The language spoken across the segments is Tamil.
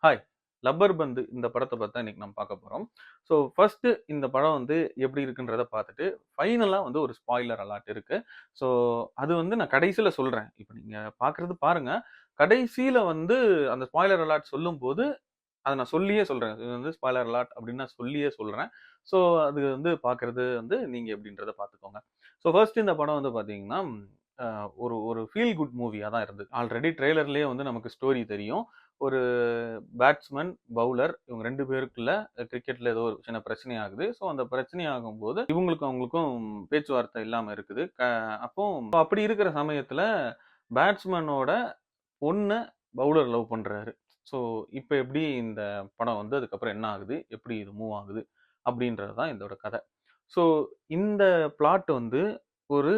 ஹாய்! லப்பர் பந்து இந்த படத்த பத்தி தான் இன்னைக்கு நம்ம பார்க்க போறோம். ஸோ ஃபர்ஸ்ட்டு இந்த படம் எப்படி இருக்குன்றத பார்த்துட்டு, ஃபைனலா ஒரு ஸ்பாயிலர் அலர்ட் இருக்கு. ஸோ அது நான் கடைசில சொல்றேன். இப்ப நீங்க பார்க்குறது பாருங்க. கடைசில அந்த ஸ்பாயிலர் அலர்ட் சொல்லும்போது, அத நான் சொல்லியே சொல்றேன். இது ஸ்பாயிலர் அலர்ட் அப்படின்னு நான் சொல்லியே சொல்றேன். ஸோ அது பார்க்குறது நீங்க எப்படின்றத பார்த்துக்கோங்க. ஸோ ஃபர்ஸ்ட் இந்த படம் பார்த்தீங்கன்னா, அ ஒரு ஒரு ஃபீல் குட் மூவியா தான் இருந்தது. ஆல்ரெடி ட்ரெய்லர்லயே நமக்கு ஸ்டோரி தெரியும். ஒரு பேட்ஸ்மேன், பவுலர் இவங்க 2 பேருக்குள்ள கிரிக்கெட்ல ஏதோ ஒரு சின்ன பிரச்சனை ஆகுது. ஸோ அந்த பிரச்சனை ஆகும்போது இவங்களுக்கும் அவங்களுக்கும் பேச்சுவார்த்தை இல்லாம இருக்குது. அப்போ அப்படி இருக்கிற சமயத்துல பேட்ஸ்மேனோட பொண்ண பவுலர் லவ் பண்றாரு. ஸோ இப்ப எப்படி இந்த படம் அதுக்கப்புறம் என்ன ஆகுது? எப்படி இது மூவ் ஆகுது? அப்படின்றது தான் இதோட கதை. ஸோ இந்த பிளாட் ஒரு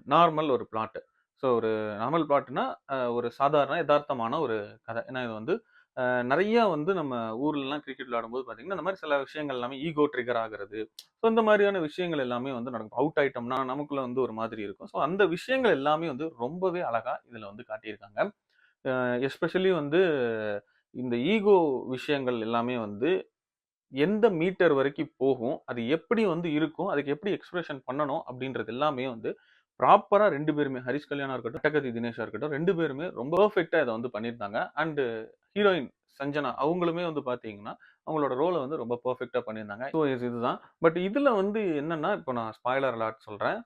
நார்மல் ஒரு பிளாட். ஸோ ஒரு நார்மல் பிளாட்னா, ஒரு சாதாரண எதார்த்தமான ஒரு கதை. ஏன்னா இது நெறைய நம்ம ஊர்லலாம் கிரிக்கெட் விளையாடும்போது பார்த்தீங்கன்னா, இந்த மாரி சில விஷயங்கள் எல்லாமே ஈகோ ட்ரிகர் ஆகுறது. ஸோ இந்த மாரியான விஷயங்கள் எல்லாமே நடக்கும். அவுட் ஆயிட்டோம்னா நமக்குள்ள ஒரு மாதிரி இருக்கும். ஸோ அந்த விஷயங்கள் எல்லாமே ரொம்பவே அழகா இதுல காட்டியிருக்காங்க. எஸ்பெஷலி இந்த ஈகோ விஷயங்கள் எல்லாமே எந்த மீட்டர் வரைக்கும் போகும்? அது எப்படி இருக்கும்? அதுக்கு எப்படி எக்ஸ்பிரஷன் பண்ணணும்? அப்படின்றது எல்லாமே ப்ராப்பரா 2 பேருமே ஹரிஷ் கல்யாணா இருக்கட்டும், கட்டகத்தி தினேஷா இருக்கட்டும் 2 பேருமே ரொம்ப பெர்ஃபெக்ட்டா இத பண்ணியிருந்தாங்க. அண்ட் ஹீரோயின் சஞ்சனா அவங்களுமே பார்த்தீங்கன்னா, அவங்களோட ரோல ரொம்ப பெர்ஃபெக்ட்டா பண்ணியிருந்தாங்க. ஸோ இதுதான். பட் இதுல என்னன்னா, இப்போ நான் ஸ்பாயிலர் அலர்ட் சொல்றேன்.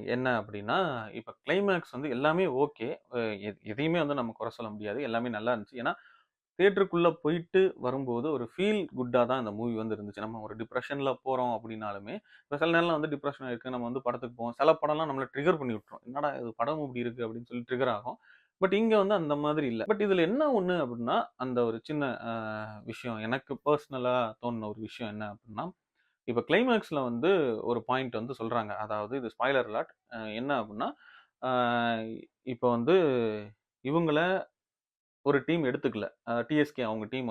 என்ன அப்படின்னா, இப்ப கிளைமாக்ஸ் எல்லாமே ஓகே. அ எதையுமே நம்ம குறை சொல்ல முடியாது. எல்லாமே நல்லா இருந்துச்சு. ஏன்னா தியேட்டருக்குள்ள போயிட்டு வரும்போது ஒரு ஃபீல் குட்டா தான் இந்த மூவி இருந்துச்சு. நம்ம ஒரு டிப்ரஷன்ல போறோம் அப்படின்னாலுமே, இப்ப சில நேரம்லாம் டிப்ரஷன் இருக்கு. நம்ம படத்துக்கு போவோம். சில படம்லாம் நம்மள ட்ரிகர் பண்ணி விட்டுரும். என்னடா இது படம் இப்படி இருக்கு அப்படின்னு சொல்லி ட்ரிகர் ஆகும். பட் இங்க அந்த மாதிரி இல்ல. பட் இதுல என்ன ஒண்ணு அப்படின்னா, அந்த ஒரு சின்ன விஷயம் எனக்கு பெர்சனலா தோணுன ஒரு விஷயம் என்ன அப்படின்னா, இப்ப கிளைமாக்ஸ்ல ஒரு பாயிண்ட் சொல்றாங்க. அதாவது இது ஸ்பாயிலர் அலர்ட். என்ன அப்படின்னா, அ இப்ப இவங்கள ஒரு டீம் எடுத்துக்கல. டிஎஸ்கே அவங்க டீம்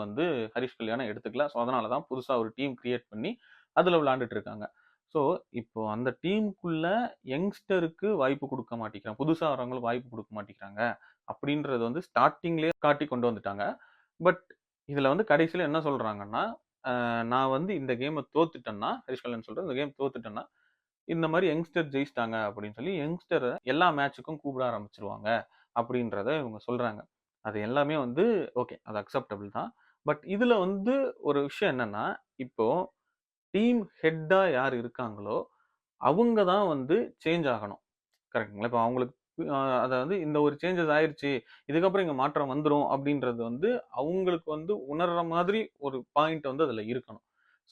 ஹரிஷ் கல்யாண எடுத்துக்கல. ஸோ அதனால தான் புதுசா ஒரு டீம் கிரியேட் பண்ணி, அதுல விளையாண்டுட்டு இருக்காங்க. ஸோ இப்போ அந்த டீமுக்குள்ள யங்ஸ்டருக்கு வாய்ப்பு குடுக்க மாட்டேங்கிறாங்க. புதுசா வரவங்களுக்கு வாய்ப்பு குடுக்க மாட்டேங்கிறாங்க. அப்படின்றது ஸ்டார்ட்டிங்லயே காட்டி கொண்டு வந்துட்டாங்க. பட் இதுல கடைசில என்ன சொல்றாங்கன்னா, நான் இந்த கேம தோத்துட்டேன்னா, ஹரிஷ் கல்யாண் சொல்றாரு, இந்த கேம் தோத்துட்டேன்னா, இந்த மாரி யங்ஸ்டர் ஜெயிச்சுட்டாங்க அப்படின்னு சொல்லி யங்ஸ்டர எல்லா மேட்ச்சுக்கும் கூப்பிட ஆரம்பிச்சுருவாங்க. அப்படின்றத இவங்க சொல்றாங்க. அது எல்லாமே ஓகே. அது அக்செப்டபிள் தான். பட் இதுல ஒரு விஷயம் என்னன்னா, இப்போ டீம் ஹெட்டா யார் இருக்காங்களோ, அவங்க தான் சேஞ்ச் ஆகணும். கரெக்ட்டுங்களா? இப்ப அவங்களுக்கு அதாவது இந்த ஒரு சேஞ்சஸ் ஆயிருச்சு. இதுக்கப்புறம் இங்க மாற்றம் வந்துரும் அப்படின்றது அவங்களுக்கு உணர்ற மாதிரி ஒரு பாயிண்ட் அதுல இருக்கணும்.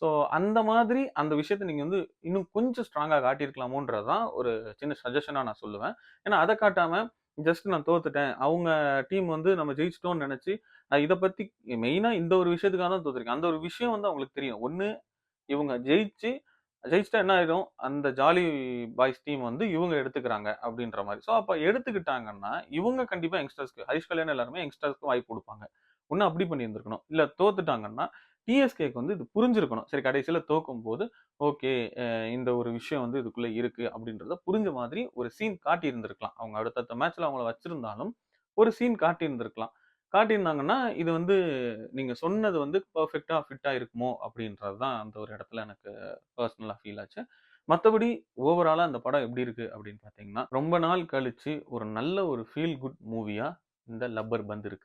ஸோ அந்த மாதிரி அந்த விஷயத்த நீங்க இன்னும் கொஞ்சம் ஸ்ட்ராங்கா காட்டியிருக்கலாமோன்றது தான் ஒரு சின்ன சஜஷனா நான் சொல்லுவேன். ஏன்னா அத காட்டாம ஜஸ்ட் நான் தோத்துட்டேன். அவங்க டீம் நம்ம ஜெயிச்சுட்டோம்னு நெனச்சு, இத பத்தி மெயினா இந்த ஒரு விஷயத்துக்காக தான் தோத்துருக்கேன். அந்த ஒரு விஷயம் அவங்களுக்கு தெரியும். ஒண்ணு இவங்க ஜெயிச்சுட்டா என்ன ஆயிடும்? அந்த ஜாலி பாய்ஸ் டீம் இவங்க எடுத்துக்கிறாங்க அப்படின்ற மாரி. ஸோ அப்ப எடுத்துக்கிட்டாங்கன்னா, இவங்க கண்டிப்பா யங்ஸ்டர்ஸ்க்கு ஹரிஷ் கல்யாண் எல்லாருமே யங்ஸ்டர்ஸ்க்கு வாய்ப்பு குடுப்பாங்க. ஒண்ணு அப்படி பண்ணியிருந்திருக்கணும். இல்ல தோத்துட்டாங்கன்னா, டிஎஸ்கேக்கு இது புரிஞ்சிருக்கணும். சரி கடைசியில தோக்கும்போது, ஓகே இந்த ஒரு விஷயம் இதுக்குள்ள இருக்கு அப்படின்றத புரிஞ்ச மாதிரி ஒரு சீன் காட்டியிருந்திருக்கலாம். அவங்க அடுத்தடுத்த மேட்ச்ல அவங்கள வச்சிருந்தாலும், ஒரு சீன் காட்டியிருந்திருக்கலாம். காட்டியிருந்தாங்கன்னா, இது நீங்க சொன்னது பெர்ஃபெக்ட்டா ஃபிட் ஆயிருக்குமோ அப்படின்றது தான் அந்த ஒரு இடத்துல எனக்கு பெர்சனலா ஃபீல் ஆச்சு. மத்தபடி ஓவராலா அந்த படம் எப்படி இருக்கு அப்படின்னு பார்த்தீங்கன்னா, ரொம்ப நாள் கழிச்சு ஒரு நல்ல ஒரு ஃபீல் குட் மூவியா இந்த லப்பர் பந்த் இருக்கு.